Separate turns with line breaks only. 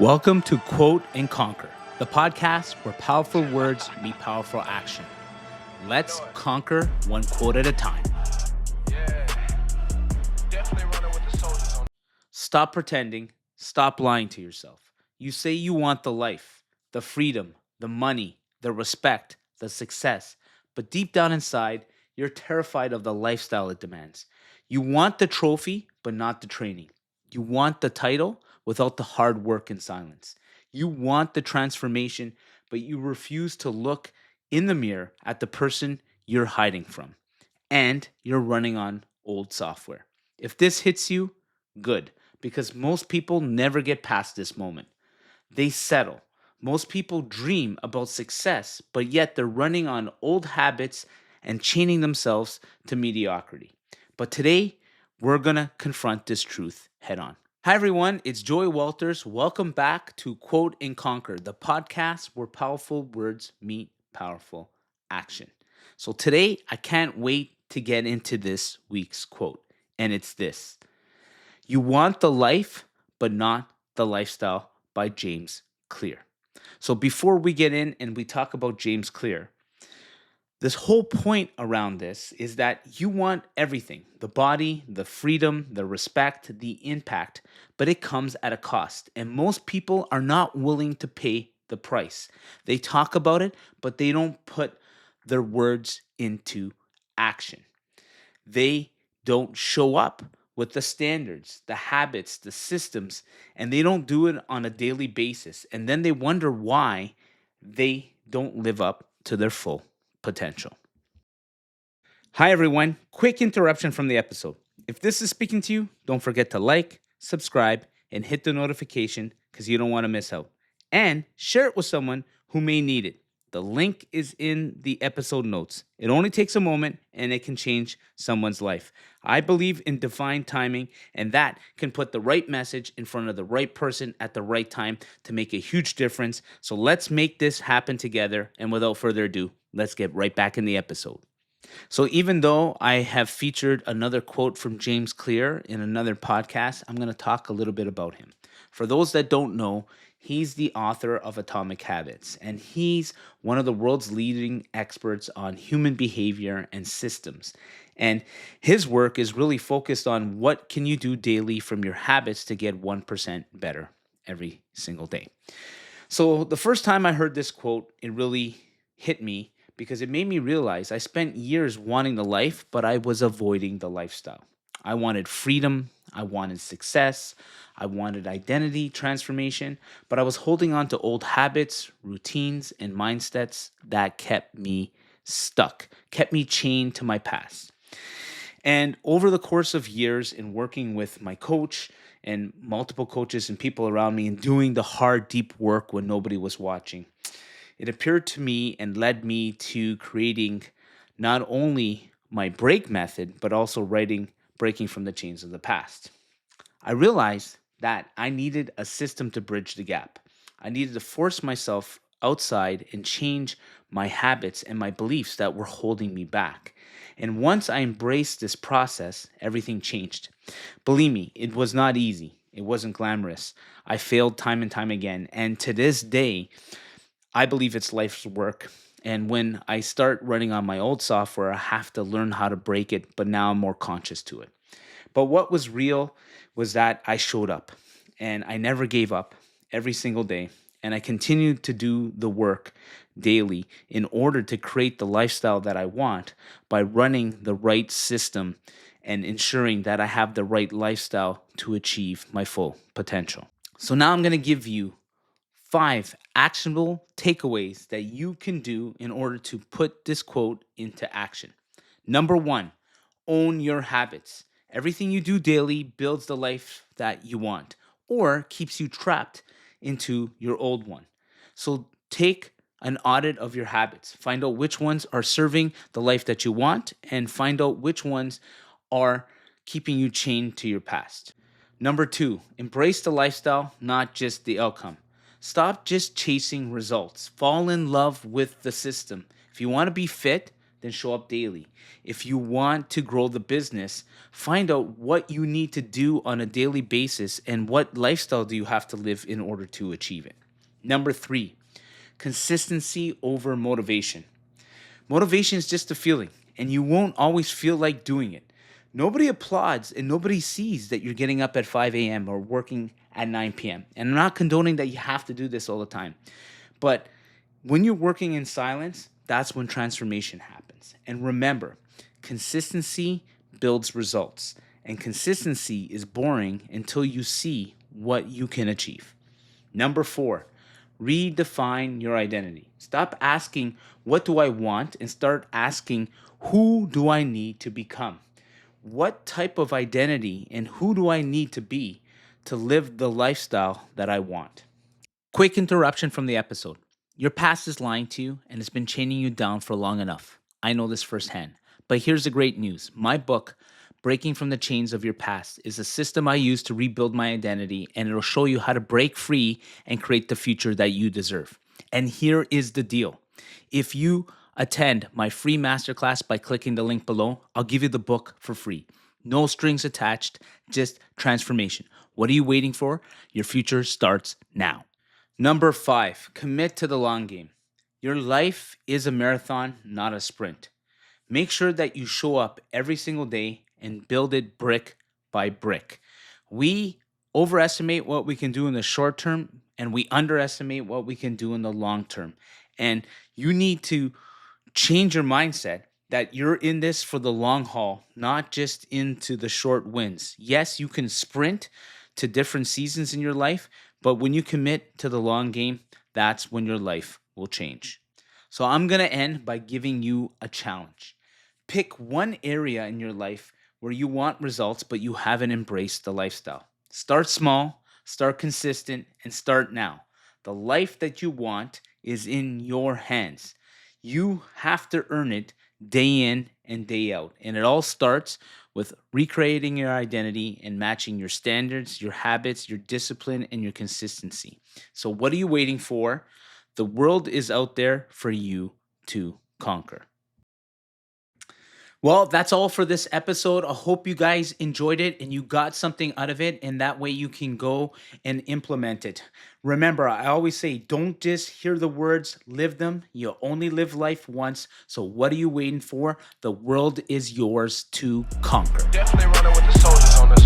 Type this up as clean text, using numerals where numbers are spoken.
Welcome to Quote and Conquer, the podcast where powerful words meet powerful action. Let's conquer one quote at a time. Stop pretending. Stop lying to yourself. You say you want the life, the freedom, the money, the respect, the success, but deep down inside, you're terrified of the lifestyle it demands. You want the trophy, but not the training. You want the title without the hard work and silence. You want the transformation, but you refuse to look in the mirror at the person you're hiding from. And you're running on old software. If this hits you, good, because most people never get past this moment. They settle. Most people dream about success, but yet they're running on old habits and chaining themselves to mediocrity. But today, we're going to confront this truth head on. Hi, everyone. It's Joy Walters. Welcome back to Quote and Conquer, the podcast where powerful words meet powerful action. So today, I can't wait to get into this week's quote, and it's this: You want the life, but not the lifestyle, by James Clear. So before we get in and we talk about James Clear, this whole point around this is that you want everything: the body, the freedom, the respect, the impact, but it comes at a cost. And most people are not willing to pay the price. They talk about it, but they don't put their words into action. They don't show up with the standards, the habits, the systems, and they don't do it on a daily basis. And then they wonder why they don't live up to their full potential. Hi, everyone. Quick interruption from the episode. If this is speaking to you, don't forget to like, subscribe, and hit the notification because you don't want to miss out. And share it with someone who may need it. The link is in the episode notes. It only takes a moment and it can change someone's life. I believe in divine timing, and that can put the right message in front of the right person at the right time to make a huge difference. So let's make this happen together. And without further ado, let's get right back in the episode. So even though I have featured another quote from James Clear in another podcast, I'm going to talk a little bit about him. For those that don't know, he's the author of Atomic Habits, and he's one of the world's leading experts on human behavior and systems. And his work is really focused on what can you do daily from your habits to get 1% better every single day. So the first time I heard this quote, it really hit me because it made me realize I spent years wanting the life, but I was avoiding the lifestyle. I wanted freedom, I wanted success, I wanted identity transformation, but I was holding on to old habits, routines, and mindsets that kept me stuck, kept me chained to my past. And over the course of years in working with my coach and multiple coaches and people around me and doing the hard, deep work when nobody was watching, it appeared to me and led me to creating not only my break method, but also breaking from the chains of the past. I realized that I needed a system to bridge the gap. I needed to force myself outside and change my habits and my beliefs that were holding me back. And once I embraced this process, everything changed. Believe me, it was not easy. It wasn't glamorous. I failed time and time again. And to this day, I believe it's life's work. And when I start running on my old software, I have to learn how to break it, but now I'm more conscious to it. But what was real was that I showed up and I never gave up every single day. And I continued to do the work daily in order to create the lifestyle that I want by running the right system and ensuring that I have the right lifestyle to achieve my full potential. So now I'm going to give you 5 actionable takeaways that you can do in order to put this quote into action. Number 1, own your habits. Everything you do daily builds the life that you want or keeps you trapped into your old one. So take an audit of your habits. Find out which ones are serving the life that you want and find out which ones are keeping you chained to your past. Number 2, embrace the lifestyle, not just the outcome. Stop just chasing results. Fall in love with the system. If you want to be fit, then show up daily. If you want to grow the business, find out what you need to do on a daily basis and what lifestyle do you have to live in order to achieve it. Number three, consistency over motivation. Motivation is just a feeling, and you won't always feel like doing it. Nobody applauds and nobody sees that you're getting up at 5 a.m. or working at 9 p.m. And I'm not condoning that you have to do this all the time. But when you're working in silence, that's when transformation happens. And remember, consistency builds results, and consistency is boring until you see what you can achieve. Number four, redefine your identity. Stop asking, what do I want? And start asking, who do I need to become? What type of identity and who do I need to be to live the lifestyle that I want? Quick interruption from the episode. Your past is lying to you and it's been chaining you down for long enough. I know this firsthand. But here's the great news. My book, Breaking from the Chains of Your Past, is a system I use to rebuild my identity, and it'll show you how to break free and create the future that you deserve. And here is the deal. If you attend my free masterclass by clicking the link below, I'll give you the book for free. No strings attached, just transformation. What are you waiting for? Your future starts now. Number five, commit to the long game. Your life is a marathon, not a sprint. Make sure that you show up every single day and build it brick by brick. We overestimate what we can do in the short term and we underestimate what we can do in the long term. And you need to change your mindset that you're in this for the long haul, not just into the short wins. Yes, you can sprint to different seasons in your life, but when you commit to the long game, that's when your life will change. So I'm going to end by giving you a challenge. Pick one area in your life where you want results, but you haven't embraced the lifestyle. Start small, start consistent, and start now. The life that you want is in your hands. You have to earn it day in and day out. And it all starts with recreating your identity and matching your standards, your habits, your discipline, and your consistency. So what are you waiting for? The world is out there for you to conquer. Well, that's all for this episode. I hope you guys enjoyed it and you got something out of it, and that way you can go and implement it. Remember, I always say, don't just hear the words, live them. You only live life once. So what are you waiting for? The world is yours to conquer. Definitely running with the soldiers on this one.